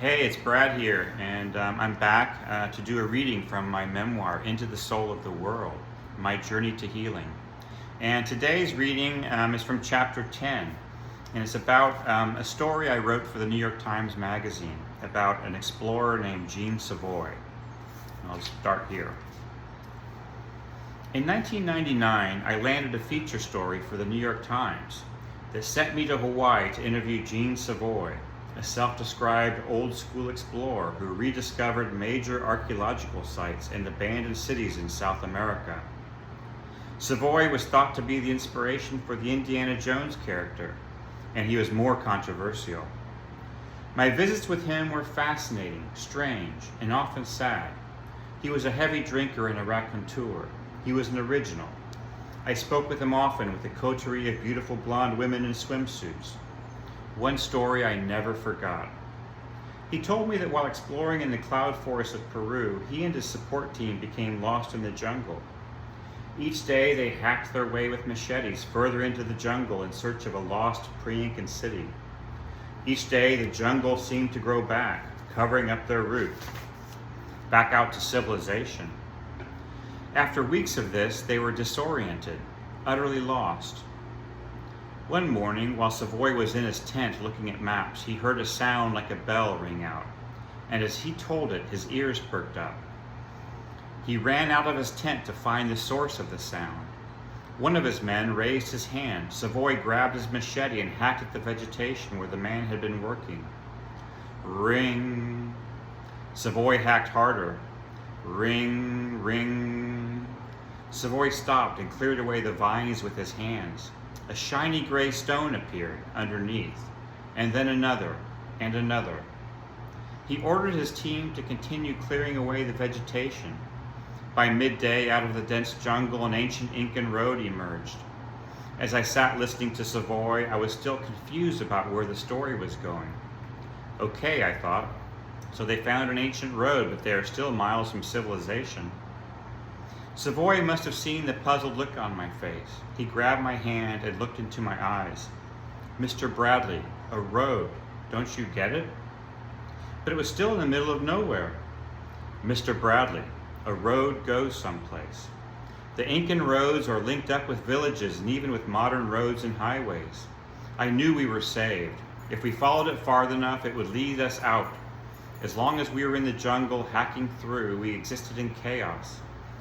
Hey, it's Brad here, and I'm back to do a reading from my memoir, Into the Soul of the World, My Journey to Healing. And today's reading is from chapter 10, and it's about a story I wrote for the New York Times Magazine about an explorer named Jean Savoy. And I'll start here. In 1999, I landed a feature story for the New York Times that sent me to Hawaii to interview Jean Savoy, a self-described old-school explorer who rediscovered major archaeological sites and abandoned cities in South America. Savoy was thought to be the inspiration for the Indiana Jones character, and he was more controversial. My visits with him were fascinating, strange, and often sad. He was a heavy drinker and a raconteur. He was an original. I spoke with him often with a coterie of beautiful blonde women in swimsuits. One story I never forgot. He told me that while exploring in the cloud forests of Peru, he and his support team became lost in the jungle. Each day they hacked their way with machetes further into the jungle in search of a lost pre-Incan city. Each day the jungle seemed to grow back, covering up their route, back out to civilization. After weeks of this, they were disoriented, utterly lost. One morning, while Savoy was in his tent looking at maps, he heard a sound like a bell ring out, and as he told it, his ears perked up. He ran out of his tent to find the source of the sound. One of his men raised his hand. Savoy grabbed his machete and hacked at the vegetation where the man had been working. Ring. Savoy hacked harder. Ring, ring. Savoy stopped and cleared away the vines with his hands. A shiny gray stone appeared underneath, and then another, and another. He ordered his team to continue clearing away the vegetation. By midday, out of the dense jungle, an ancient Incan road emerged. As I sat listening to Savoy, I was still confused about where the story was going. Okay, I thought, so they found an ancient road, but they are still miles from civilization. Savoy must have seen the puzzled look on my face. He grabbed my hand and looked into my eyes. Mr. Bradley, a road, don't you get it? But it was still in the middle of nowhere. Mr. Bradley, a road goes someplace. The Incan roads are linked up with villages and even with modern roads and highways. I knew we were saved. If we followed it far enough, it would lead us out. As long as we were in the jungle hacking through, we existed in chaos.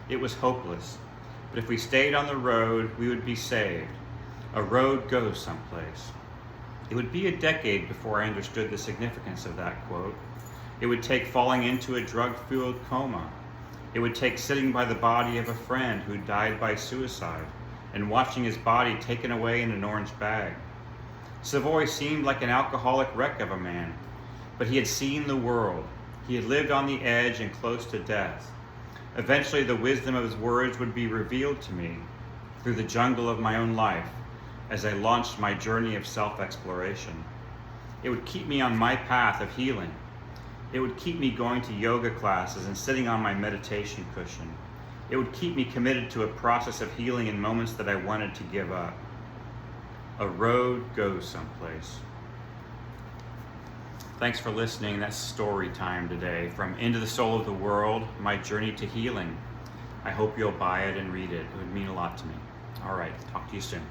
It was hopeless, but if we stayed on the road, we would be saved. A road goes someplace. It would be a decade before I understood the significance of that quote. It would take falling into a drug-fueled coma. It would take sitting by the body of a friend who died by suicide and watching his body taken away in an orange bag. Savoy seemed like an alcoholic wreck of a man, but he had seen the world. He had lived on the edge and close to death. Eventually, the wisdom of his words would be revealed to me through the jungle of my own life as I launched my journey of self-exploration. It would keep me on my path of healing. It would keep me going to yoga classes and sitting on my meditation cushion. It would keep me committed to a process of healing in moments that I wanted to give up. A road goes someplace. Thanks for listening. That's story time today from Into the Soul of the World, My Journey to Healing. I hope you'll buy it and read it. It would mean a lot to me. All right, talk to you soon.